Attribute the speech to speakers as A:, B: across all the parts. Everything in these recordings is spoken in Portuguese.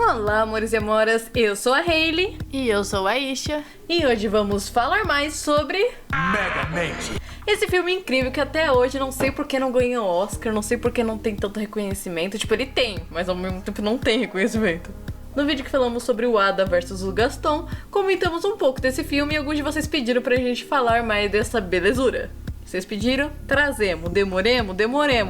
A: Olá, amores e amoras, eu sou a Hailey.
B: E eu sou a Isha.
A: E hoje vamos falar mais sobre...
C: Megamente!
A: Esse filme incrível que até hoje não sei por que não ganhou Oscar, não sei por que não tem tanto reconhecimento. Tipo, ele tem, mas ao mesmo tempo não tem reconhecimento. No vídeo que falamos sobre o Ada versus o Gaston, comentamos um pouco desse filme e alguns de vocês pediram pra gente falar mais dessa belezura. Vocês pediram? Trazemos. Demoremos,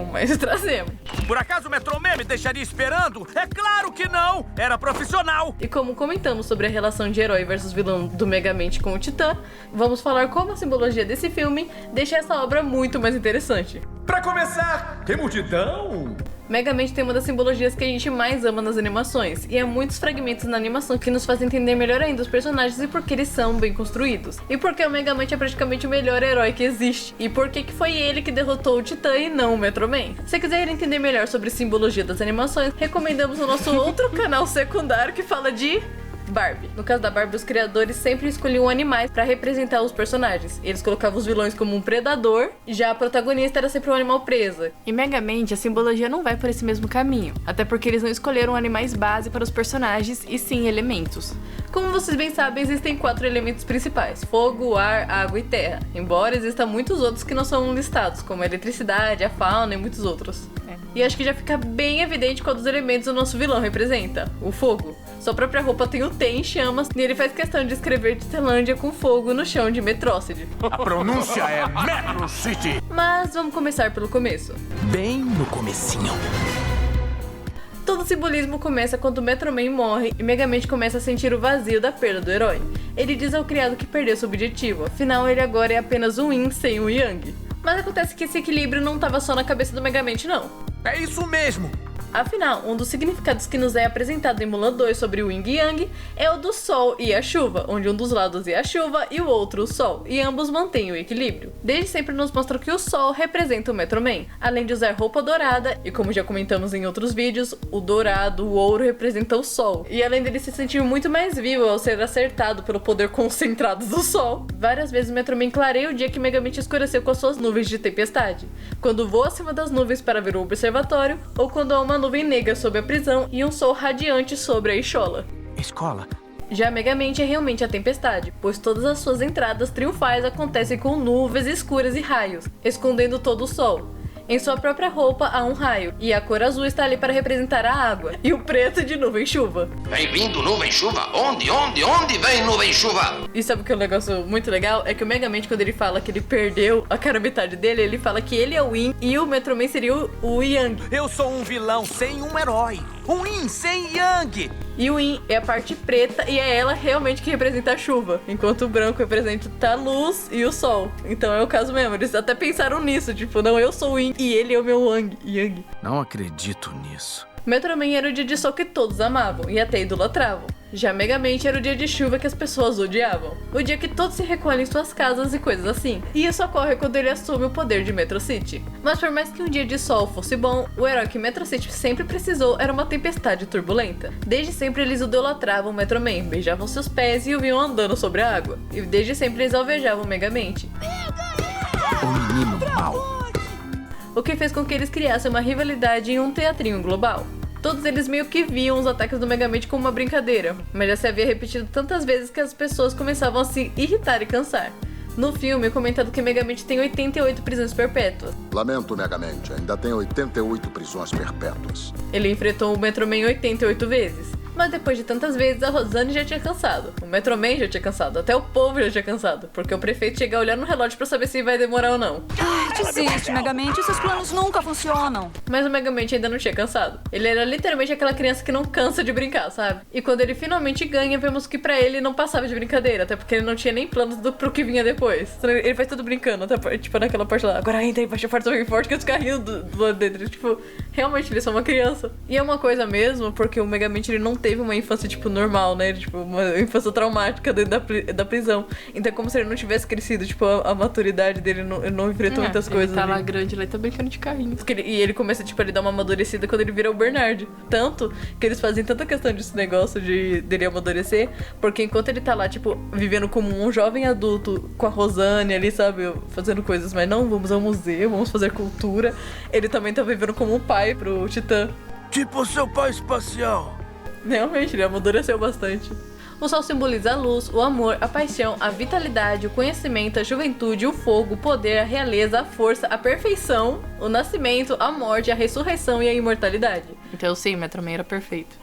A: mas trazemos.
C: Por acaso o Metromê me deixaria esperando? É claro que não! Era profissional!
A: E como comentamos sobre a relação de herói versus vilão do Megamente com o Titã, vamos falar como a simbologia desse filme deixa essa obra muito mais interessante.
D: Pra começar, tem multidão!
A: Megamente tem uma das simbologias que a gente mais ama nas animações, e há muitos fragmentos na animação que nos fazem entender melhor ainda os personagens e por que eles são bem construídos. E porque o Megamente é praticamente o melhor herói que existe, e por que foi ele que derrotou o Titã e não o Metroman. Se quiser entender melhor sobre simbologia das animações, recomendamos o nosso outro canal secundário que fala de... Barbie. No caso da Barbie, os criadores sempre escolhiam animais pra representar os personagens. Eles colocavam os vilões como um predador, já a protagonista era sempre um animal presa.
B: E Megamente, a simbologia não vai por esse mesmo caminho, até porque eles não escolheram animais base para os personagens, e sim elementos.
A: Como vocês bem sabem, existem 4 elementos principais: fogo, ar, água e terra. Embora existam muitos outros que não são listados, como a eletricidade, a fauna e muitos outros. E acho que já fica bem evidente qual dos elementos o nosso vilão representa: o fogo. Sua própria roupa tem o T em chamas e ele faz questão de escrever Titelândia com fogo no chão de Metrócide.
C: A pronúncia é Metro City!
A: Mas vamos começar pelo começo.
C: Bem no comecinho.
A: Todo simbolismo começa quando o Metroman morre e Megamente começa a sentir o vazio da perda do herói. Ele diz ao criado que perdeu seu objetivo, afinal ele agora é apenas um Yin sem um Yang. Mas acontece que esse equilíbrio não estava só na cabeça do Megamente, não.
C: É isso mesmo!
A: Afinal, um dos significados que nos é apresentado em Mulan 2 sobre o Yin e Yang é o do Sol e a chuva, onde um dos lados é a chuva e o outro o Sol, e ambos mantêm o equilíbrio. Desde sempre nos mostram que o Sol representa o Metroman, além de usar roupa dourada, e como já comentamos em outros vídeos, o dourado, o ouro representa o Sol. E além dele se sentir muito mais vivo ao ser acertado pelo poder concentrado do Sol, várias vezes o Metroman clareia o dia que Megamente escureceu com as suas nuvens de tempestade, quando voa acima das nuvens para ver o observatório, ou quando há uma nuvem negra sobre a prisão e um sol radiante sobre a Escola.
C: Escola?
A: Já Megamente é realmente a tempestade, pois todas as suas entradas triunfais acontecem com nuvens escuras e raios, escondendo todo o sol. Em sua própria roupa há um raio, e a cor azul está ali para representar a água, e o preto de nuvem-chuva.
E: Vem vindo nuvem-chuva? Onde vem nuvem-chuva?
A: E sabe o que é um negócio muito legal? É que o Megamente, quando ele fala que ele perdeu a cara metade dele, ele fala que ele é o Yin e o Metroman seria o Yang.
C: Eu sou um vilão sem um herói. Um Yin sem Yang.
A: E o Yin é a parte preta e é ela realmente que representa a chuva, enquanto o branco representa a luz e o sol. Então é o caso mesmo, eles até pensaram nisso, tipo, não, eu sou o Yin e ele é o meu Yang.
C: Não acredito nisso.
A: Metroman era o dia de sol que todos amavam e até idolatravam. Já Megamente era o dia de chuva que as pessoas odiavam. O dia que todos se recolhem em suas casas e coisas assim. E isso ocorre quando ele assume o poder de Metro City. Mas por mais que um dia de sol fosse bom, o herói que Metro City sempre precisou era uma tempestade turbulenta. Desde sempre eles idolatravam o Metroman, beijavam seus pés e o viam andando sobre a água. E desde sempre eles alvejavam Megamente.
C: O menino mau.
A: O que fez com que eles criassem uma rivalidade em um teatrinho global. Todos eles meio que viam os ataques do Megamente como uma brincadeira, mas já se havia repetido tantas vezes que as pessoas começavam a se irritar e cansar. No filme é comentado que Megamente tem 88 prisões perpétuas.
F: Lamento, Megamente, ainda tem 88 prisões perpétuas.
A: Ele enfrentou o Metroman 88 vezes. Mas depois de tantas vezes, a Rosane já tinha cansado. O Metroman já tinha cansado. Até o povo já tinha cansado. Porque o prefeito chega a olhar no relógio pra saber se vai demorar ou não.
G: Desiste, Megamente. Seus planos nunca funcionam.
A: Mas o Megamente ainda não tinha cansado. Ele era literalmente aquela criança que não cansa de brincar, sabe? E quando ele finalmente ganha, vemos que pra ele não passava de brincadeira. Até porque ele não tinha nem planos pro que vinha depois. Ele faz tudo brincando. Até, tipo, naquela parte lá. Agora entra e baixa forte bem forte que os carrinhos do lado dentro. Tipo, realmente, ele é só uma criança. E é uma coisa mesmo, porque o Megamente ele não teve uma infância, tipo, normal, né? Tipo, uma infância traumática dentro da prisão. Então é como se ele não tivesse crescido, tipo, a maturidade dele não enfrentou muitas coisas.
B: Ele tá lá
A: ali.
B: grande, ele tá brincando de carrinho.
A: E ele começa, tipo, ele dá uma amadurecida quando ele vira o Bernard. Tanto que eles fazem tanta questão desse negócio dele amadurecer, porque enquanto ele tá lá, tipo, vivendo como um jovem adulto com a Rosane ali, sabe, fazendo coisas, mas não, vamos ao museu, vamos fazer cultura, ele também tá vivendo como um pai pro Titã.
C: Tipo seu pai espacial.
A: Realmente, ele amadureceu bastante. O sol simboliza a luz, o amor, a paixão, a vitalidade, o conhecimento, a juventude, o fogo, o poder, a realeza, a força, a perfeição, o nascimento, a morte, a ressurreição e a imortalidade.
B: Então sim, Metro Man era perfeito.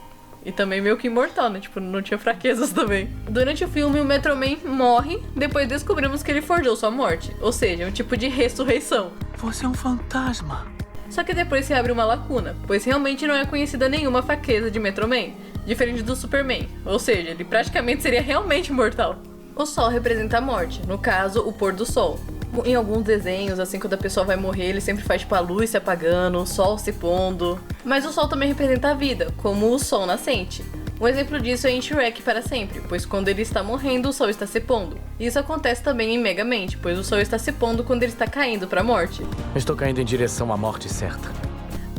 A: E também meio que imortal, né? Tipo, não tinha fraquezas também. Durante o filme, o Metro Man morre, depois descobrimos que ele forjou sua morte. Ou seja, um tipo de ressurreição.
C: Você é um fantasma.
A: Só que depois se abre uma lacuna, pois realmente não é conhecida nenhuma fraqueza de Metro Man, diferente do Superman, ou seja, ele praticamente seria realmente mortal. O sol representa a morte, no caso, o pôr do sol. Em alguns desenhos, assim, quando a pessoa vai morrer, ele sempre faz tipo a luz se apagando, o sol se pondo. Mas o sol também representa a vida, como o sol nascente. Um exemplo disso é em Shrek para sempre, pois quando ele está morrendo, o sol está se pondo. Isso acontece também em Megamente, pois o sol está se pondo quando ele está caindo para a morte.
C: Estou caindo em direção à morte certa.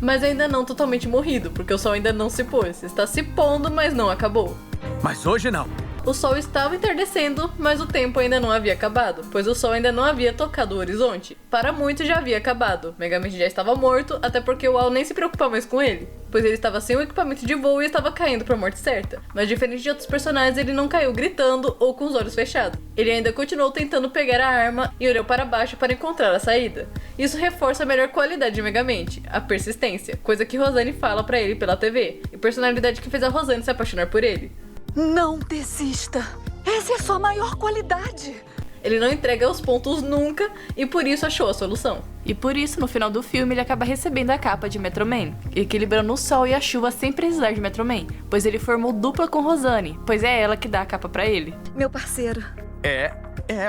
A: Mas ainda não totalmente morrido, porque o sol ainda não se pôs. Está se pondo, mas não acabou.
C: Mas hoje não.
A: O sol estava entardecendo, mas o tempo ainda não havia acabado, pois o sol ainda não havia tocado o horizonte. Para muitos já havia acabado, Megamente já estava morto, até porque o Al nem se preocupava mais com ele, pois ele estava sem o equipamento de voo e estava caindo para a morte certa. Mas diferente de outros personagens, ele não caiu gritando ou com os olhos fechados. Ele ainda continuou tentando pegar a arma e olhou para baixo para encontrar a saída. Isso reforça a melhor qualidade de Megamente, a persistência, coisa que Rosane fala para ele pela TV, e personalidade que fez a Rosane se apaixonar por ele.
G: Não desista. Essa é sua maior qualidade.
A: Ele não entrega os pontos nunca e por isso achou a solução.
B: E por isso, no final do filme, ele acaba recebendo a capa de Metro Man, equilibrando o sol e a chuva sem precisar de Metro Man, pois ele formou dupla com Rosane, pois é ela que dá a capa pra ele.
G: Meu parceiro.
C: É,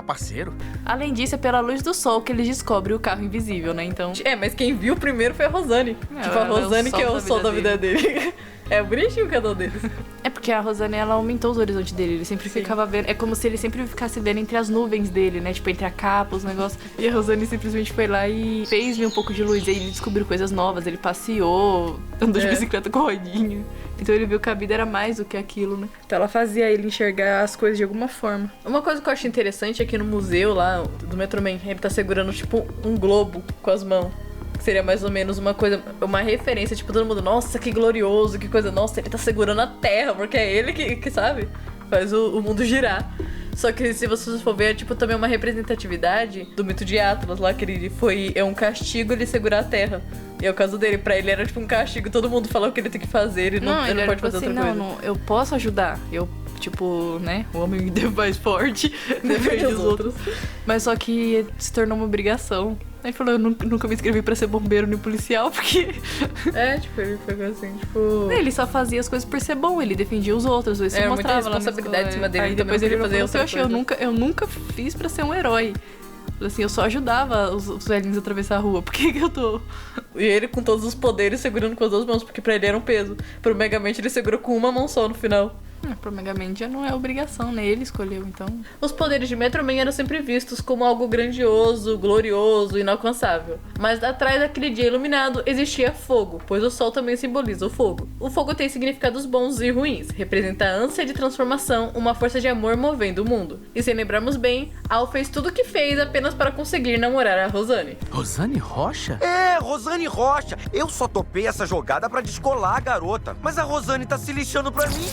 C: parceiro.
B: Além disso, é pela luz do sol que eles descobrem o carro invisível, né? Então,
A: Mas quem viu primeiro foi a Rosane. Tipo, a Rosane que é o sol da vida dele. É bonitinho o canal deles.
B: é porque a Rosane, ela aumentou os horizontes dele, ele sempre ficava vendo, é como se ele sempre ficasse vendo entre as nuvens dele, né? Tipo, entre a capa, os negócios. E a Rosane simplesmente foi lá e fez ver um pouco de luz, aí ele descobriu coisas novas, ele passeou, andou de bicicleta com rodinha. Então ele viu que a vida era mais do que aquilo, né? Então ela fazia ele enxergar as coisas de alguma forma.
A: Uma coisa que eu acho interessante é que no museu lá do Metro Man, ele tá segurando tipo um globo com as mãos. Que seria mais ou menos uma coisa, uma referência, tipo, todo mundo, nossa, que glorioso, que coisa, nossa, ele tá segurando a Terra, porque é ele que sabe, faz o mundo girar. Só que se vocês for ver, é tipo também uma representatividade do mito de Atlas lá, que ele é um castigo ele segurar a Terra. E é o caso dele, pra ele era tipo um castigo, todo mundo falava o que ele tem que fazer, ele não pode fazer outra coisa.
B: Não, eu posso ajudar, eu, tipo, né, o homem mais forte defende os outros. Mas só que se tornou uma obrigação. Aí falou, eu nunca me inscrevi pra ser bombeiro nem policial, porque...
A: tipo, ele foi assim, tipo...
B: Ele só fazia as coisas por ser bom, ele defendia os outros, ele se mostrava
A: muita responsabilidade em cima dele.
B: Aí depois ele
A: fazer
B: falou assim, eu nunca fiz pra ser um herói. Assim, eu só ajudava os velhinhos a atravessar a rua, por que eu tô...
A: E ele com todos os poderes segurando com as duas mãos, porque pra ele era um peso. Pro Megamente ele segurou com uma mão só no final.
B: Pro Megamente já não é obrigação, né? Ele escolheu, então...
A: Os poderes de Metro Man eram sempre vistos como algo grandioso, glorioso, inalcançável. Mas atrás daquele dia iluminado existia fogo, pois o sol também simboliza o fogo. O fogo tem significados bons e ruins, representa a ânsia de transformação, uma força de amor movendo o mundo. E se lembrarmos bem, Al fez tudo o que fez apenas para conseguir namorar a Rosane.
C: Rosane Rocha?
H: É, Rosane Rocha. Eu só topei essa jogada pra descolar a garota. Mas a Rosane tá se lixando pra mim.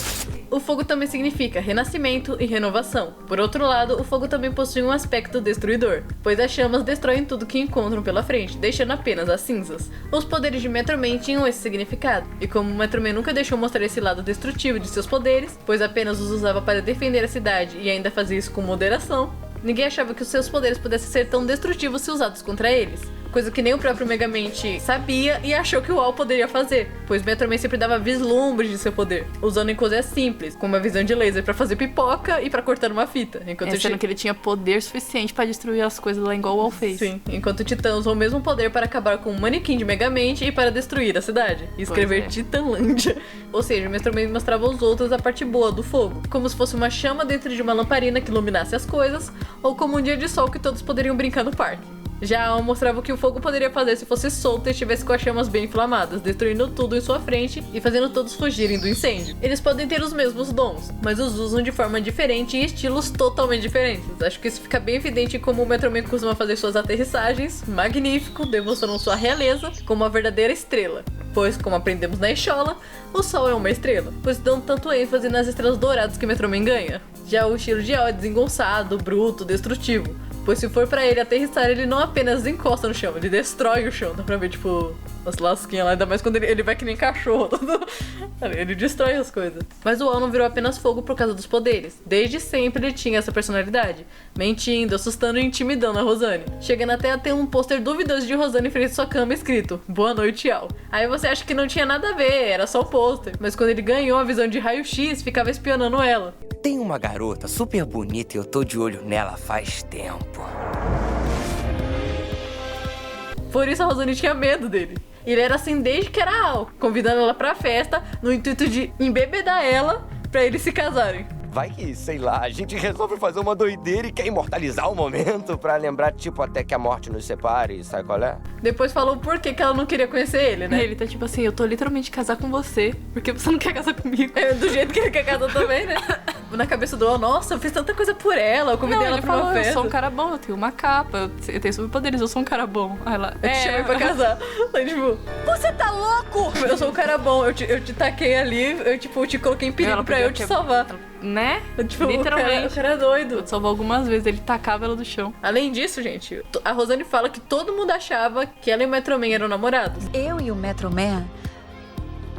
A: O fogo também significa renascimento e renovação. Por outro lado, o fogo também possui um aspecto destruidor, pois as chamas destroem tudo que encontram pela frente, deixando apenas as cinzas. Os poderes de Metro Man tinham esse significado, e como o Metro Man nunca deixou mostrar esse lado destrutivo de seus poderes, pois apenas os usava para defender a cidade e ainda fazia isso com moderação, ninguém achava que os seus poderes pudessem ser tão destrutivos se usados contra eles. Coisa que nem o próprio Megamente sabia e achou que o Al poderia fazer, pois Metro Man sempre dava vislumbres de seu poder, usando em coisas simples, como uma visão de laser pra fazer pipoca e pra cortar uma fita.
B: Sendo que ele tinha poder suficiente pra destruir as coisas lá igual o Al fez.
A: Sim, enquanto o Titã usou o mesmo poder para acabar com o manequim de Megamente e para destruir a cidade, e escrever Titãlândia. Ou seja, o Metro Man mostrava aos outros a parte boa do fogo, como se fosse uma chama dentro de uma lamparina que iluminasse as coisas, ou como um dia de sol que todos poderiam brincar no parque. Já Al mostrava o que o fogo poderia fazer se fosse solto e estivesse com as chamas bem inflamadas, destruindo tudo em sua frente e fazendo todos fugirem do incêndio. Eles podem ter os mesmos dons, mas os usam de forma diferente e em estilos totalmente diferentes. Acho que isso fica bem evidente em como o Metro Man costuma fazer suas aterrissagens, magnífico, demonstrando sua realeza como uma verdadeira estrela. Pois, como aprendemos na escola, o Sol é uma estrela, pois dão tanto ênfase nas estrelas douradas que Metroman ganha. Já o estilo de El é desengonçado, bruto, destrutivo, pois se for pra ele aterrissar, ele não apenas encosta no chão, ele destrói o chão. Dá pra ver, tipo, as lasquinhas lá, ainda mais quando ele vai que nem cachorro. Ele destrói as coisas. Mas o El não virou apenas fogo por causa dos poderes. Desde sempre ele tinha essa personalidade, mentindo, assustando e intimidando a Rosane, chegando até a ter um pôster duvidoso de Rosane em frente à sua cama escrito "Boa noite, El". Aí você acha que não tinha nada a ver, era só o pôster. Mas quando ele ganhou a visão de raio-x, ficava espionando ela.
I: Tem uma garota super bonita e eu tô de olho nela faz tempo.
A: Por isso a Rosane tinha medo dele. Ele era assim desde que era Al, convidando ela pra festa, no intuito de embebedar ela pra eles se casarem.
H: Vai que, sei lá, a gente resolve fazer uma doideira e quer imortalizar o momento pra lembrar, tipo, até que a morte nos separe, sabe qual é?
A: Depois falou por que ela não queria conhecer ele, né?
B: Ele tá tipo assim, eu tô literalmente casar com você, porque você não quer casar comigo.
A: É, do jeito que ele quer casar também, né? Na cabeça do El, nossa, eu fiz tanta coisa por ela, eu convidei ela pra uma festa.
B: Eu sou um cara bom, eu tenho uma capa, eu tenho superpoderes, eu sou um cara bom. Aí ela,
A: eu te chamei pra casar. Aí, tipo, você tá louco? Eu sou um cara bom, eu te taquei ali, eu te coloquei em perigo pra eu te salvar.
B: Né?
A: Tipo,
B: literalmente.
A: O cara é doido.
B: Eu salvou algumas vezes, ele tacava ela do chão.
A: Além disso, gente, a Rosane fala que todo mundo achava que ela e o Metroman eram namorados.
G: Eu e o Metroman,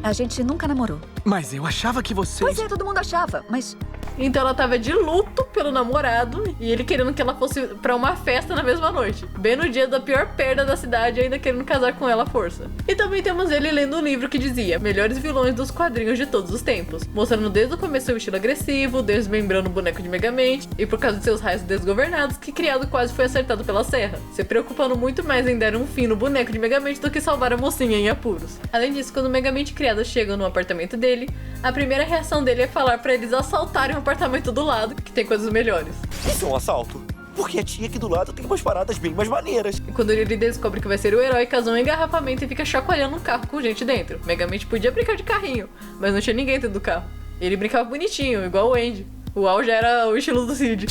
G: a gente nunca namorou.
C: Mas eu achava que vocês...
G: Pois é, todo mundo achava, mas...
A: Então ela tava de luto pelo namorado e ele querendo que ela fosse pra uma festa na mesma noite. Bem no dia da pior perda da cidade, ainda querendo casar com ela à força. E também temos ele lendo um livro que dizia Melhores vilões dos quadrinhos de todos os tempos, mostrando desde o começo seu estilo agressivo, desmembrando o boneco de Megamente e por causa de seus raios desgovernados, que criado quase foi acertado pela serra, se preocupando muito mais em dar um fim no boneco de Megamente do que salvar a mocinha em apuros. Além disso, quando o Megamente criado chega no apartamento dele, a primeira reação dele é falar pra eles assaltarem o apartamento do lado, que tem coisas melhores.
H: Isso é um assalto? Porque a tia aqui do lado tem umas paradas bem mais maneiras.
A: E quando ele descobre que vai ser o herói, causa um engarrafamento e fica chacoalhando um carro com gente dentro. Megamente podia brincar de carrinho, mas não tinha ninguém dentro do carro. Ele brincava bonitinho, igual o Andy. O Al já era o estilo do Cid.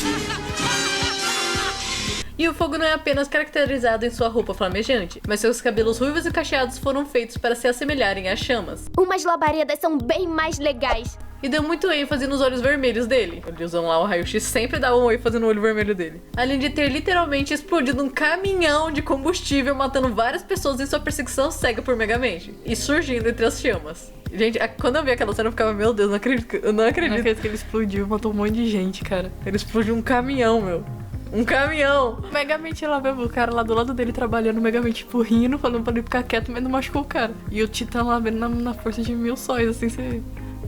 A: E o fogo não é apenas caracterizado em sua roupa flamejante, mas seus cabelos ruivos e cacheados foram feitos para se assemelharem às chamas.
J: Umas labaredas são bem mais legais.
A: E deu muito ênfase nos olhos vermelhos dele. Eles usam lá o raio-x, sempre dá um ênfase no olho vermelho dele. Além de ter literalmente explodido um caminhão de combustível, matando várias pessoas em sua perseguição cega por Megamente. E surgindo entre as chamas. Gente, quando eu vi aquela cena eu ficava, meu Deus, não acredito. Eu não acredito.
B: Não acredito que ele explodiu, matou um monte de gente, cara.
A: Ele explodiu um caminhão, meu. Um caminhão!
B: Megamente lá mesmo, o cara lá do lado dele trabalhando, Megamente tipo rindo, falando pra ele ficar quieto, mas não machucou o cara. E o Titã lá vendo na força de 1000 sóis, assim, você...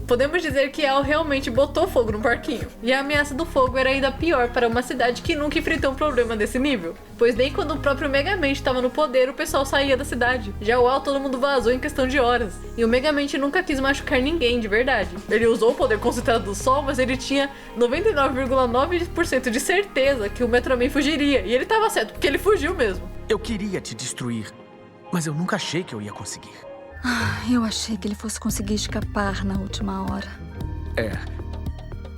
A: Podemos dizer que El realmente botou fogo no parquinho. E a ameaça do fogo era ainda pior para uma cidade que nunca enfrentou um problema desse nível. Pois nem quando o próprio Megamente estava no poder, o pessoal saía da cidade. Já o El todo mundo vazou em questão de horas. E o Megamente nunca quis machucar ninguém de verdade. Ele usou o poder concentrado do sol, mas ele tinha 99,9% de certeza que o Metroman fugiria. E ele tava certo, porque ele fugiu mesmo.
C: Eu queria te destruir, mas eu nunca achei que eu ia conseguir.
G: Eu achei que ele fosse conseguir escapar na última hora.
C: É,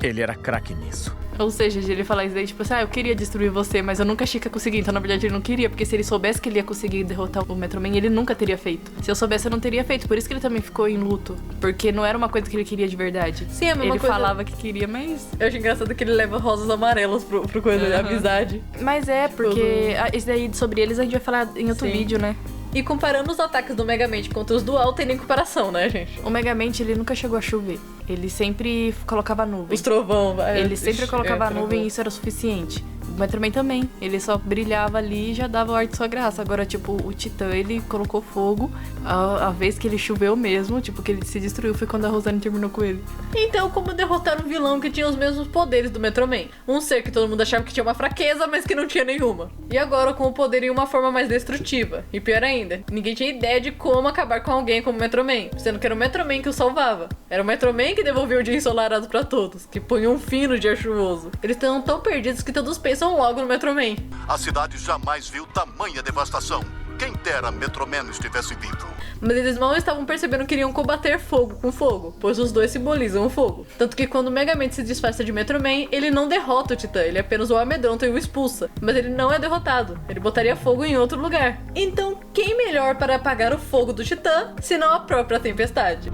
C: ele era craque nisso.
B: Ou seja, de ele falar isso daí, tipo assim, eu queria destruir você, mas eu nunca achei que ia conseguir. Então, na verdade, ele não queria, porque se ele soubesse que ele ia conseguir derrotar o Metroman, ele nunca teria feito. Se eu soubesse, eu não teria feito. Por isso que ele também ficou em luto. Porque não era uma coisa que ele queria de verdade.
A: Sim, é a mesma
B: ele
A: coisa.
B: falava que queria, mas...
A: Eu acho engraçado que ele leva rosas amarelas pro coisa de amizade.
B: Mas é, porque esse daí sobre eles a gente vai falar em outro vídeo, né?
A: E comparando os ataques do Megamente contra os do El, tem nem comparação, né, gente?
B: O Megamente, ele nunca chegou a chover. Ele sempre colocava nuvem.
A: Os trovão.
B: Ele sempre colocava nuvem e isso era suficiente. O Metroman também. Ele só brilhava ali e já dava o ar de sua graça. Agora, tipo, o Titã, ele colocou fogo. A vez que ele choveu mesmo, tipo, que ele se destruiu foi quando a Rosane terminou com ele.
A: Então, como derrotar um vilão que tinha os mesmos poderes do Metroman? Um ser que todo mundo achava que tinha uma fraqueza, mas que não tinha nenhuma. E agora com o poder em uma forma mais destrutiva. E pior ainda, ninguém tinha ideia de como acabar com alguém como o Metroman. Sendo que era o Metroman que o salvava. Era o Metroman que devolveu o dia ensolarado pra todos. Que punha um fim no dia chuvoso. Eles estão tão perdidos que todos pensam logo no Metroman.
F: A cidade jamais viu tamanha devastação. Quem dera Metroman estivesse vivo.
A: Mas eles mal estavam percebendo que iriam combater fogo com fogo, pois os dois simbolizam o fogo. Tanto que quando o Megamente se disfarça de Metroman, ele não derrota o Titã, ele apenas o amedronta e o expulsa. Mas ele não é derrotado, ele botaria fogo em outro lugar. Então, quem melhor para apagar o fogo do Titã, senão a própria Tempestade?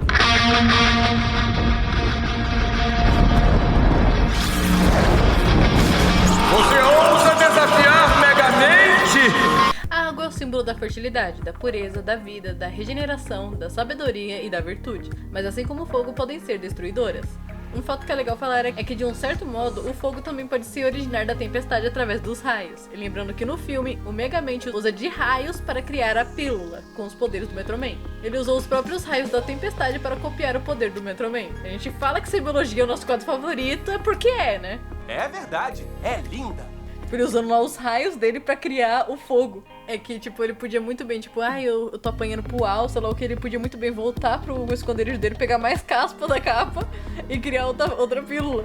D: Você ousa desafiar Megamente?
A: A água é o símbolo da fertilidade, da pureza, da vida, da regeneração, da sabedoria e da virtude. Mas assim como o fogo, podem ser destruidoras. Um fato que é legal falar é que, de um certo modo, o fogo também pode se originar da tempestade através dos raios. E lembrando que no filme, o Megamente usa de raios para criar a pílula, com os poderes do Metroman. Ele usou os próprios raios da tempestade para copiar o poder do Metroman. A gente fala que simbologia é o nosso quadro favorito, é porque é, né?
C: É verdade, é linda.
A: Ele usando lá os raios dele pra criar o fogo. É que, tipo, ele podia muito bem, tipo, eu tô apanhando pro alto, sei lá o que, ele podia muito bem voltar pro esconderijo dele, pegar mais caspa da capa e criar outra pílula.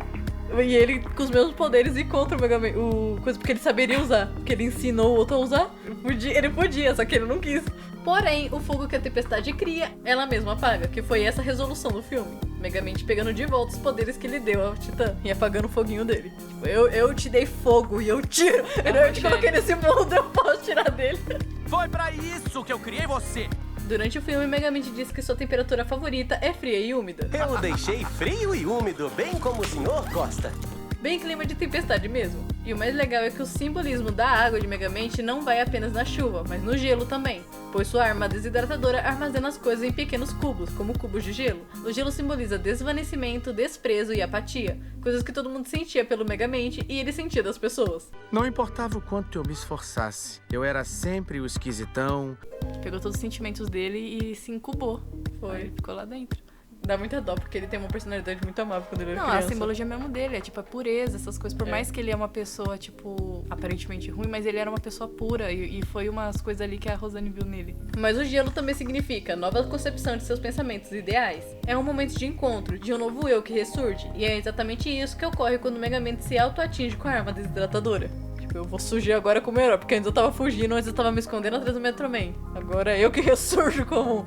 A: E ele, com os mesmos poderes, ir contra o Megamente, coisa porque ele saberia usar, porque ele ensinou o outro a usar. Ele podia, só que ele não quis. Porém, o fogo que a tempestade cria, ela mesma apaga, que foi essa a resolução do filme. Megamente pegando de volta os poderes que ele deu ao Titã e apagando o foguinho dele. Tipo, eu te dei fogo e eu tiro. Eu te coloquei nesse mundo, eu posso tirar dele.
C: Foi pra isso que eu criei você.
A: Durante o filme, Megamente diz que sua temperatura favorita é fria e úmida.
C: Eu deixei frio e úmido, bem como o senhor gosta.
A: Bem clima de tempestade mesmo. E o mais legal é que o simbolismo da água de Megamente não vai apenas na chuva, mas no gelo também, pois sua arma desidratadora armazena as coisas em pequenos cubos, como cubos de gelo. O gelo simboliza desvanecimento, desprezo e apatia, coisas que todo mundo sentia pelo Megamente e ele sentia das pessoas.
K: Não importava o quanto eu me esforçasse, eu era sempre o esquisitão.
B: Pegou todos os sentimentos dele e se incubou.
A: Foi.
B: Aí ficou lá dentro.
A: Dá muita dó, porque ele tem uma personalidade muito amável quando ele era
B: Não,
A: criança.
B: a simbologia mesmo dele é tipo a pureza, essas coisas. Por mais que ele é uma pessoa, tipo, aparentemente ruim, mas ele era uma pessoa pura. E foi umas coisas ali que a Rosane viu nele.
A: Mas o gelo também significa nova concepção de seus pensamentos e ideais. É um momento de encontro, de um novo eu que ressurge. E é exatamente isso que ocorre quando o Megamente se auto-atinge com a arma desidratadora. Tipo, eu vou surgir agora como herói, porque antes eu tava fugindo, antes eu tava me escondendo atrás do Metroman. Agora é eu que ressurjo como...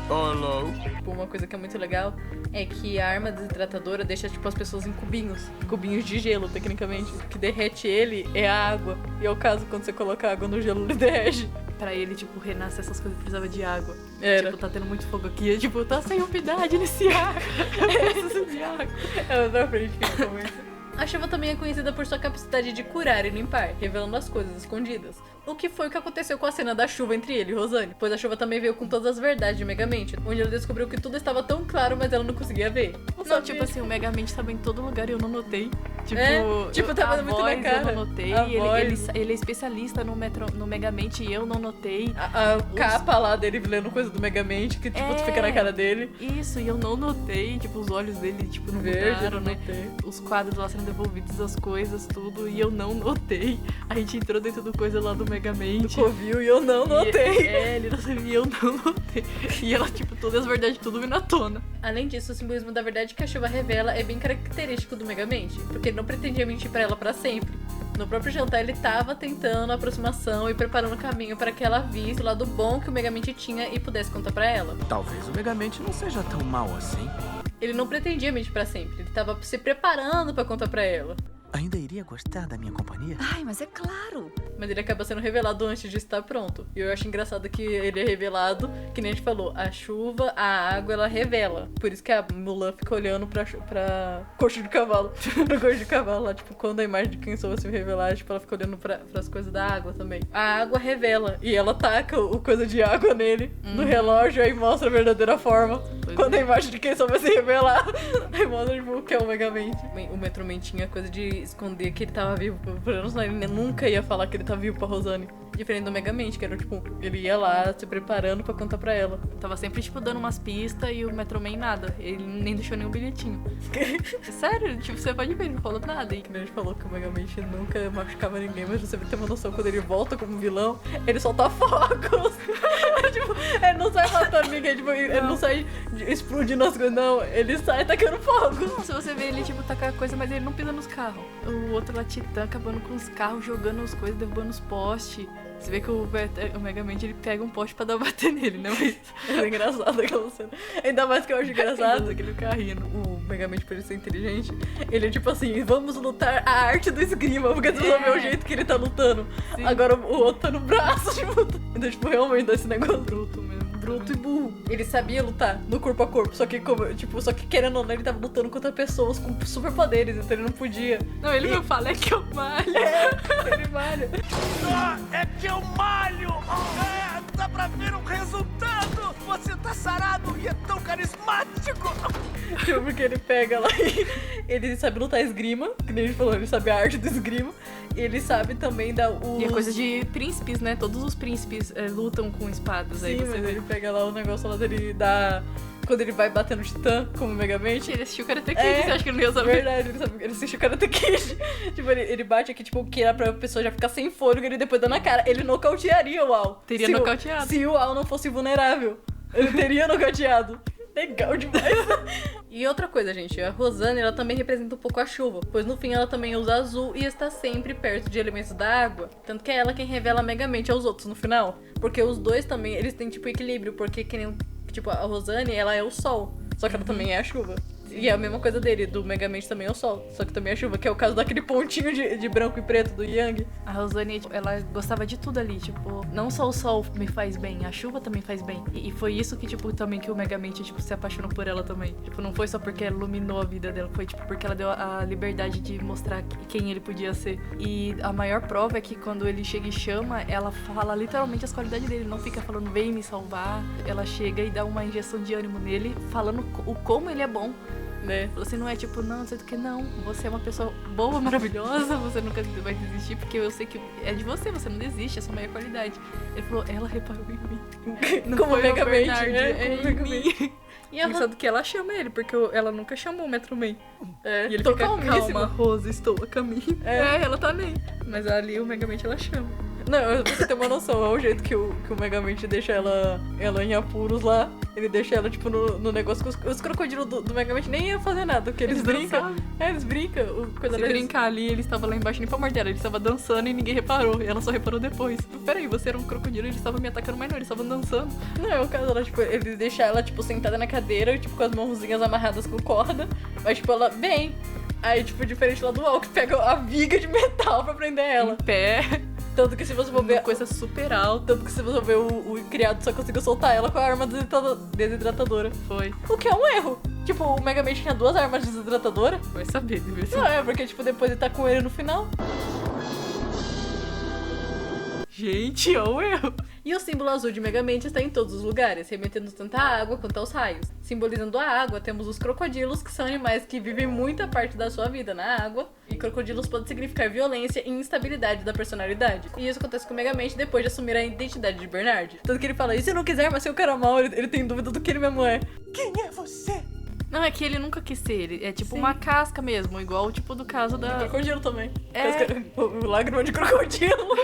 K: Hello.
A: Tipo, uma coisa que é muito legal é que a arma desidratadora deixa, tipo, as pessoas em cubinhos de gelo, tecnicamente. O que derrete ele é a água. E é o caso quando você coloca água no gelo, ele derrete.
B: Pra ele, tipo, renascer essas coisas, precisava de água.
A: Era.
B: Tipo, tá tendo muito fogo aqui. Tipo, tá sem umidade nesse ar. Precisa de água.
A: Ela na frente fica com isso. A chuva também é conhecida por sua capacidade de curar e limpar, revelando as coisas escondidas. O que foi o que aconteceu com a cena da chuva entre ele e Rosane, pois a chuva também veio com todas as verdades de Megamente, onde ela descobriu que tudo estava tão claro, mas ela não conseguia ver.
B: Não, tipo assim, o Megamente tava em todo lugar e eu não notei. Tipo,
A: tava muito na cara.
B: Eu não notei. Ele é especialista no Megamente e eu não notei.
A: A capa lá dele lendo coisa do Megamente, que tipo, fica na cara dele.
B: Isso, e eu não notei. Tipo, os olhos dele, tipo, não mudaram, né? Os quadros lá sendo devolvidos, as coisas, tudo, e eu não notei. A gente entrou dentro do coisa lá do Megamente.
A: Do Covil, e eu não notei.
B: E eu não notei. E ela, tipo, todas as verdades, tudo vindo à tona.
A: Além disso, o simbolismo da verdade que a chuva revela é bem característico do Megamente, porque ele não pretendia mentir pra ela pra sempre. No próprio jantar, ele tava tentando a aproximação e preparando o caminho para que ela visse o lado bom que o Megamente tinha e pudesse contar pra ela.
K: Talvez o Megamente não seja tão mal assim.
A: Ele não pretendia mentir pra sempre, ele tava se preparando pra contar pra ela.
K: Ainda iria gostar da minha companhia?
G: Ai, mas é claro.
A: Mas ele acaba sendo revelado antes de estar pronto. E eu acho engraçado que ele é revelado, que nem a gente falou, a chuva, a água, ela revela. Por isso que a Mulan fica olhando pra coxa de cavalo. Pra coxa de cavalo lá, tipo, quando a imagem de quem soube se revelar, tipo, ela fica olhando pras coisas da água também. A água revela. E ela taca o coisa de água nele, no relógio, aí mostra a verdadeira forma. Quando a imagem de quem soube se revelar, aí mostra, tipo, que é o Megamente. O Metroman tinha coisa de esconder que ele tava vivo. Por anos, ele nunca ia falar que ele tá vivo pra Rosane. Diferente do Megamente, que era tipo, ele ia lá se preparando pra contar pra ela.
B: Tava sempre, tipo, dando umas pistas e o Metroman nada. Ele nem deixou nenhum bilhetinho. Sério, tipo, você pode ver, ele não falou nada. E
A: que nem a gente falou que o Megamente nunca machucava ninguém, mas você tem uma noção, quando ele volta como vilão, ele solta fogos. Tipo, ele não sai matando ninguém, tipo, ele não sai explodindo as coisas, não. Ele sai tacando fogo.
B: Não, se você vê ele, tipo, tacar coisa, mas ele não pisa nos carros. O outro lá, Titã, acabando com os carros, jogando as coisas, derrubando os postes. Você vê que o Megamente, ele pega um poste pra dar bater nele, né? Mas
A: é engraçado aquela cena. Ainda mais que eu acho engraçado
B: aquele carrinho.
A: O Megamente, por ele ser inteligente, ele é tipo assim, vamos lutar a arte do esgrima, porque você não vê o jeito que ele tá lutando. Sim. Agora o outro tá no braço, tipo, então, tipo, realmente dá esse negócio bruto mesmo. Bruto e burro. Ele sabia lutar no corpo a corpo, só que querendo ou não, ele tava lutando contra pessoas com superpoderes, então ele não podia.
B: Não, ele não fala, é que eu malho.
A: Ele malha.
C: É que eu malho! Dá pra ver um resultado! Você tá sarado e é tão carismático!
A: Tipo, porque ele pega lá e ele sabe lutar esgrima, que nem a gente falou, ele sabe a arte do esgrima. E ele sabe também dar o...
B: E é coisa de príncipes, né? Todos os príncipes lutam com espadas.
A: Sim,
B: aí você
A: mas ele pega lá o negócio lá dele dar... Quando ele vai bater no Titã, como Megamente.
B: Ele assistiu Karate Kid, você acha que ele não ia saber?
A: Verdade, ele assistiu Karate Kid. Tipo, ele bate aqui, tipo, que era pra pessoa já ficar sem fôlego e ele depois dá na cara. Ele nocautearia o Al.
B: Teria nocauteado.
A: Se o Al não fosse vulnerável. Ele teria nocauteado. Legal demais. E outra coisa, gente, a Rosane, ela também representa um pouco a chuva, pois no fim ela também usa azul e está sempre perto de elementos da água. Tanto que é ela quem revela Megamente aos outros no final. Porque os dois também, eles têm tipo equilíbrio, porque que nem, tipo, a Rosane, ela é o sol, só que ela também é a chuva. E é a mesma coisa dele, do Megamente também é o sol, só que também é chuva, que é o caso daquele pontinho de branco e preto do Yang.
B: A Rosane, ela gostava de tudo ali, tipo, não só o sol me faz bem, a chuva também faz bem. E foi isso que, tipo, também que o Megamente, tipo, se apaixonou por ela também. Tipo, não foi só porque ela iluminou a vida dela, foi, tipo, porque ela deu a liberdade de mostrar quem ele podia ser. E a maior prova é que quando ele chega e chama, ela fala literalmente as qualidades dele, não fica falando, vem me salvar. Ela chega e dá uma injeção de ânimo nele, falando o como ele é bom. Né? Você não é tipo, não sei do que, não. Você é uma pessoa boa, maravilhosa, você nunca vai desistir, porque eu sei que é de você não desiste, é a sua maior qualidade. Ele falou, ela reparou em mim. Não
A: como Megamente,
B: é em mim. E pensando que ela chama ele, porque ela nunca chamou o Metro Man. E ele fica, calma, Rosa, estou a caminho. Ela tá nem. Mas ali o Megamente ela chama.
A: Não, pra você ter uma noção, é o jeito que o Megamente deixa ela em apuros lá. Ele deixa ela, tipo, no negócio que os crocodilos do Megamente nem iam fazer nada, porque eles brincam. Eles brincam.
B: Se brincar ali, ele estava lá embaixo nem pra morder ela. Ele estava dançando e ninguém reparou. E ela só reparou depois. Peraí, você era um crocodilo e eles estavam me atacando, mas não, eles estavam dançando.
A: Não, é o caso dela, tipo, ele deixa ela, tipo, sentada na cadeira, tipo, com as mãozinhas amarradas com corda. Mas, tipo, ela vem. Aí, tipo, diferente lá do Al, que pega a viga de metal pra prender ela.
B: Em pé.
A: Tanto que se você for ver...
B: Uma coisa super alta.
A: Tanto que se você for ver o criado só conseguiu soltar ela com a arma desidratadora.
B: Foi.
A: O que é um erro. Tipo, o Megamente tinha 2 armas desidratadoras.
B: Vai saber, deve ser.
A: Não, é porque, tipo, depois ele tá com ele no final.
B: Gente, ó o erro.
A: E o símbolo azul de Megamente está em todos os lugares, remetendo tanto à água quanto aos raios. Simbolizando a água, temos os crocodilos, que são animais que vivem muita parte da sua vida na água. E crocodilos podem significar violência e instabilidade da personalidade. E isso acontece com o Megamente depois de assumir a identidade de Bernard. Tanto que ele fala, e se eu não quiser mais ser o cara mal, ele tem dúvida do que ele mesmo é.
C: Quem é você?
B: Não, é que ele nunca quis ser. Ele é tipo uma casca mesmo, igual tipo do caso da...
A: crocodilo também. O lágrima de crocodilo.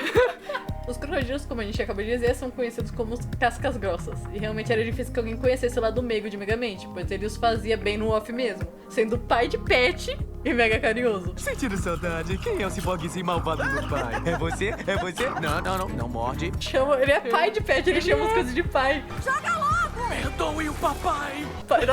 A: Os crocodilos, como a gente acabou de dizer, são conhecidos como cascas grossas. E realmente era difícil que alguém conhecesse o lado meigo de Megamente, pois ele os fazia bem no off mesmo, sendo pai de pet e mega carinhoso.
C: Sentindo saudade, quem é o ciborguezinho malvado do pai? É você? É você? Não morde.
A: Ele é pai de pet, ele chama as coisas de pai.
C: Joga logo! Perdoe o papai!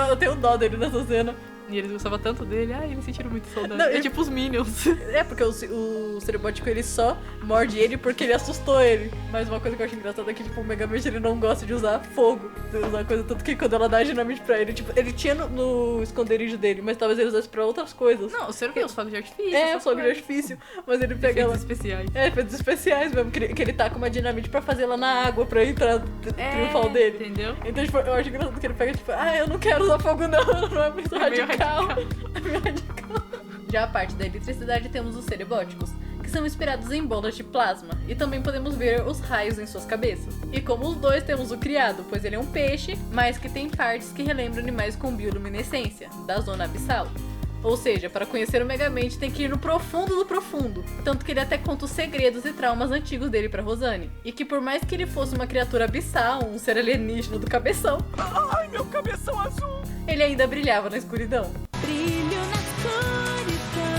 A: Eu tenho dó dele nessa cena.
B: E eles gostavam tanto dele, eles sentiram muito saudade.
A: Não,
B: é tipo os Minions.
A: É, porque o Cerebótico, ele só morde ele porque ele assustou ele. Mas uma coisa que eu acho engraçada é que, tipo, o Megamente, ele não gosta de usar fogo. De usar coisa, tanto que quando ela dá dinamite pra ele, tipo, ele tinha no esconderijo dele, mas talvez ele usasse pra outras coisas.
B: Não, você não viu os fogos de artifício.
A: É, fogo de artifício. Mas ele pega ela...
B: especiais.
A: Efeitos especiais mesmo, que ele taca uma dinamite pra fazer ela na água, pra entrar triunfal dele.
B: Entendeu?
A: Então, tipo, eu acho engraçado que ele pega, tipo, eu não quero usar fogo não é muito radical. Já a parte da eletricidade temos os cerebóticos, que são inspirados em bolas de plasma, e também podemos ver os raios em suas cabeças. E como os dois, temos o criado, pois ele é um peixe, mas que tem partes que relembram animais com bioluminescência, da zona abissal. Ou seja, para conhecer o Megamente tem que ir no profundo do profundo. Tanto que ele até conta os segredos e traumas antigos dele pra Rosane. E que por mais que ele fosse uma criatura abissal, um ser alienígena do cabeção...
C: Ai, meu cabeção azul!
A: Ele ainda brilhava na escuridão.
G: Brilho na escuridão.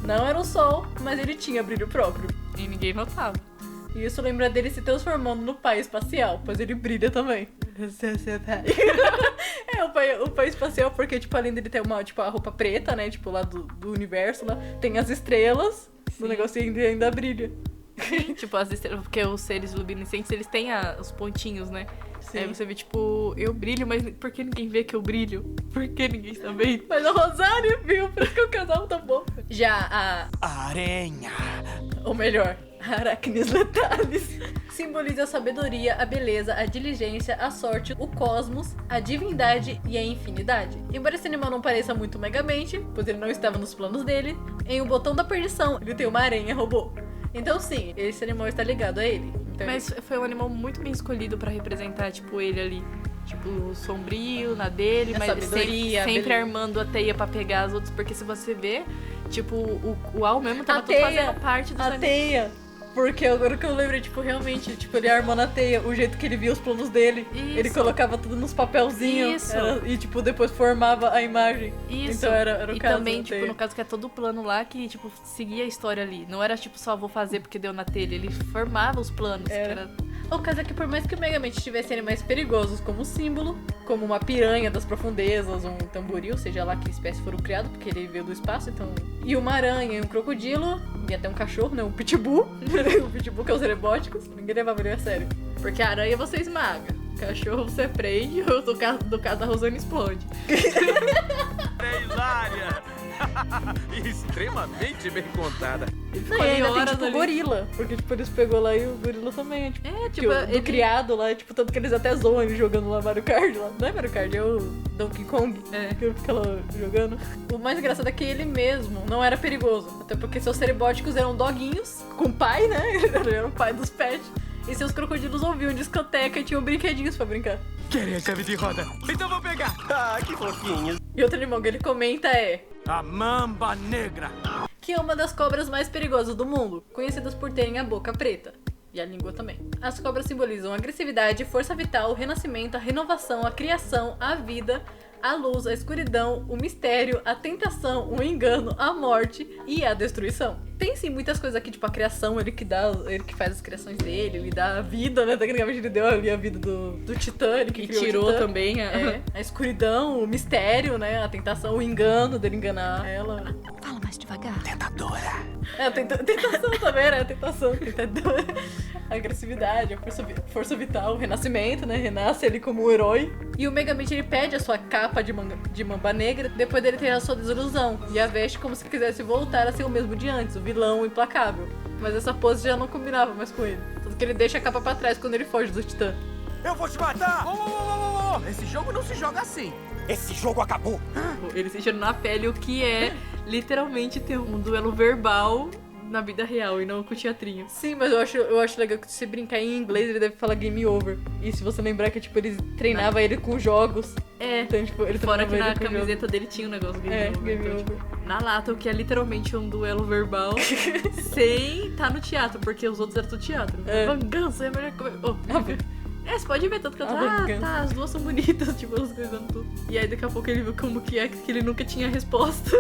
A: Não era um sol, mas ele tinha brilho próprio.
B: E ninguém notava.
A: E isso lembra dele se transformando no pai espacial, pois ele brilha também. O pai espacial, porque, tipo, além dele ter a roupa preta, né, tipo, lá do universo, lá, tem as estrelas, o negocinho ainda brilha.
B: Tipo, as estrelas, porque os seres luminescentes, eles têm os pontinhos, né?
A: Sim.
B: Aí você vê, tipo, eu brilho, mas por que ninguém vê que eu brilho? Por que ninguém está vendo?
A: Mas a Rosane viu, por isso que o casal tá bom. Já
C: A aranha.
A: ou melhor, Aracnes Letalis, simboliza a sabedoria, a beleza, a diligência, a sorte, o cosmos, a divindade e a infinidade. Embora esse animal não pareça muito Megamente, pois ele não estava nos planos dele, em O Botão da Perdição ele tem uma aranha robô. Então sim, esse animal está ligado a ele. Então,
B: Mas foi um animal muito bem escolhido pra representar, tipo, ele ali. Tipo, sombrio na dele,
A: A
B: mas
A: sabedoria,
B: sempre
A: beleza.
B: armando a teia pra pegar as outras. Porque se você vê, tipo, o Al mesmo tava
A: A
B: tudo
A: teia,
B: fazendo parte dos
A: a teia. Porque agora que eu lembrei, tipo, realmente, tipo, ele armando a teia, o jeito que ele via os planos dele,
B: Isso.
A: ele colocava tudo nos papelzinhos
B: Isso.
A: e, tipo, depois formava a imagem.
B: Isso.
A: Então era o
B: e
A: caso.
B: também,
A: da
B: tipo,
A: teia.
B: no caso que é todo o plano lá que, tipo, seguia a história ali. Não era, tipo, só vou fazer porque deu na telha. Ele formava os planos.
A: Era. O caso é que por mais que o Megamente tivesse animais perigosos como símbolo, como uma piranha das profundezas, um tamboril, seja lá que espécie foram criado, porque ele veio do espaço, então... E uma aranha e um crocodilo, e até um cachorro, né? Um pitbull. O pitbull que é os erebóticos. Ninguém levava ele a sério. Porque a aranha você esmaga. Cachorro você prende, ou do caso da Rosane explode.
C: É hilária.
D: Extremamente bem contada.
A: Não, e ainda tem,
B: horas
A: tipo,
B: ali.
A: gorila. Porque, tipo, eles pegou lá e o gorila também. Tipo,
B: É,
A: que
B: tipo,
A: o do criado lá, tipo, tanto que eles até zoam ele jogando lá Mario Kart lá. Não é Mario Kart, é o Donkey Kong.
B: É.
A: Que ele fica lá jogando. O mais engraçado é que ele mesmo não era perigoso. Até porque seus cerebóticos eram doguinhos, com pai, né? Ele era o pai dos pets. E seus crocodilos ouviam discoteca e tinham brinquedinhos pra brincar.
C: Querem a chave de roda? Então vou pegar. Ah, que fofinho.
A: E outro animal que ele comenta é...
C: A mamba negra.
A: que é uma das cobras mais perigosas do mundo, conhecidas por terem a boca preta. E a língua também. As cobras simbolizam a agressividade, força vital, o renascimento, a renovação, a criação, a vida, a luz, a escuridão, o mistério, a tentação, o engano, a morte e a destruição. Tem sim muitas coisas aqui, tipo a criação, ele que faz as criações dele, ele dá a vida, né? Tecnicamente ele deu ali a vida do Titã, ele que
B: E
A: criou o
B: tirou
A: Titã.
B: também
A: a escuridão, o mistério, né? A tentação, o engano dele enganar ela.
G: Fala mais devagar.
C: Tentadora.
A: É, a tentação também, né? A tentação, tentador. A agressividade, a força vital, o renascimento, né? Renasce ele como um herói. E o Megamente, ele pede a sua capa de mamba negra depois dele ter a sua desilusão. E a veste como se quisesse voltar a ser o mesmo de antes, o vilão implacável. Mas essa pose já não combinava mais com ele. Tanto que ele deixa a capa pra trás quando ele foge do Titã.
C: Eu vou te matar! Esse jogo não se joga assim.
H: Esse jogo acabou.
B: Ele sentindo na pele o que é literalmente ter um duelo verbal na vida real e não com o teatrinho.
A: Sim, mas eu acho legal que se brincar em inglês, ele deve falar game over. E se você lembrar que, tipo, ele treinava ele com jogos.
B: É,
A: Então, tipo, ele
B: fora
A: treinava
B: que na
A: ele com
B: camiseta dele tinha um negócio game
A: É,
B: over.
A: game
B: Então,
A: over.
B: tipo, na lata, o que é literalmente um duelo verbal sem tá no teatro, porque os outros eram do teatro.
A: É.
B: Vangança é a melhor coisa. Oh, você pode ver tanto que eu tô,
A: vangança.
B: tá, as duas são bonitas, tipo, elas coisando tudo. E aí daqui a pouco ele viu como que é, que ele nunca tinha resposta.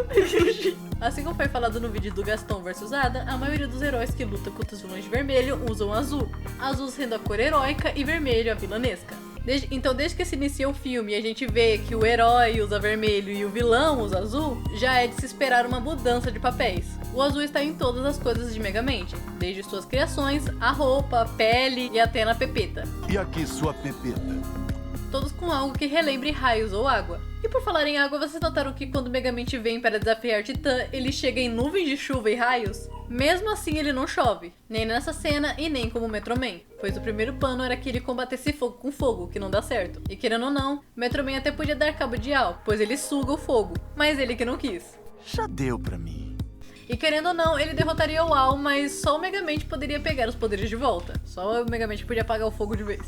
A: Assim como foi falado no vídeo do Gaston vs Ada, a maioria dos heróis que lutam contra os vilões de vermelho usam azul. Azul sendo a cor heróica e vermelho a vilanesca. Desde que se inicia o filme e a gente vê que o herói usa vermelho e o vilão usa azul, já é de se esperar uma mudança de papéis. O azul está em todas as coisas de Megamente, desde suas criações, a roupa, a pele e até na pepeta.
C: E aqui sua pepeta.
A: Todos com algo que relembre raios ou água. E por falar em água, vocês notaram que quando Megamente vem para desafiar Titã, ele chega em nuvens de chuva e raios? Mesmo assim, ele não chove, nem nessa cena e nem como Metroman, pois o primeiro plano era que ele combatesse fogo com fogo, que não dá certo. E querendo ou não, Metroman até podia dar cabo de Al, pois ele suga o fogo, mas ele que não quis.
C: Já deu pra mim.
A: E querendo ou não, ele derrotaria o Al, mas só o Megamente poderia pegar os poderes de volta. Só o Megamente podia apagar o fogo de vez.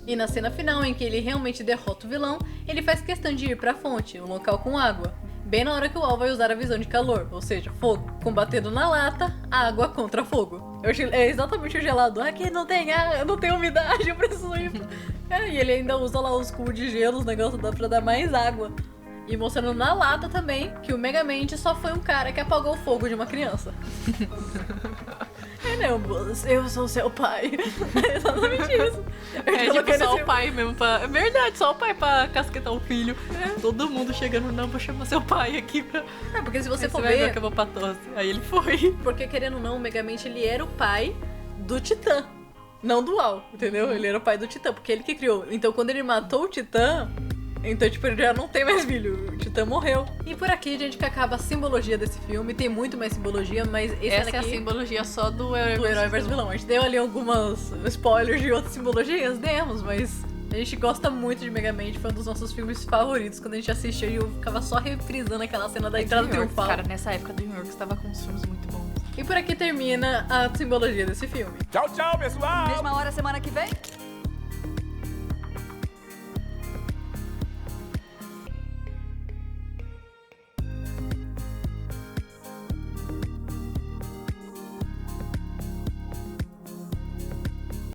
A: E na cena final, em que ele realmente derrota o vilão, ele faz questão de ir pra fonte, um local com água. bem na hora que o Al vai usar a visão de calor, ou seja, fogo, combatendo na lata, água contra fogo. É exatamente o gelado. Aqui não tem ar, não tem umidade, eu preciso ir. E ele ainda usa lá os cubos de gelo, os negócios pra dar mais água. E mostrando na lata também que o Megamente só foi um cara que apagou o fogo de uma criança. Eu sou seu pai. É exatamente isso.
B: Tipo, só o pai mesmo pra... É verdade, só o pai pra casquetar o filho. Todo mundo chegando, não, vou chamar seu pai aqui pra...
A: Porque se você for
B: vai
A: ver...
B: que eu vou pra tosse. Aí ele foi.
A: Porque querendo ou não, o Megamente ele era o pai do Titã. Não do Al, entendeu? Ele era o pai do Titã, porque ele que criou. Então quando ele matou o Titã... Então, tipo, ele já não tem mais filho. O Titã morreu. E por aqui, gente, que acaba a simbologia desse filme. Tem muito mais simbologia, mas
B: essa
A: aqui
B: é a simbologia só do herói
A: versus vilão. A gente deu ali algumas spoilers de outras simbologias, demos, mas a gente gosta muito de Megamente. Foi um dos nossos filmes favoritos. Quando a gente assistia, eu ficava só reprisando aquela cena da entrada triunfal.
B: Cara, nessa época do New York estava com uns filmes muito bons.
A: E por aqui termina a simbologia desse filme.
C: Tchau, tchau, pessoal!
G: Mesma hora semana que vem?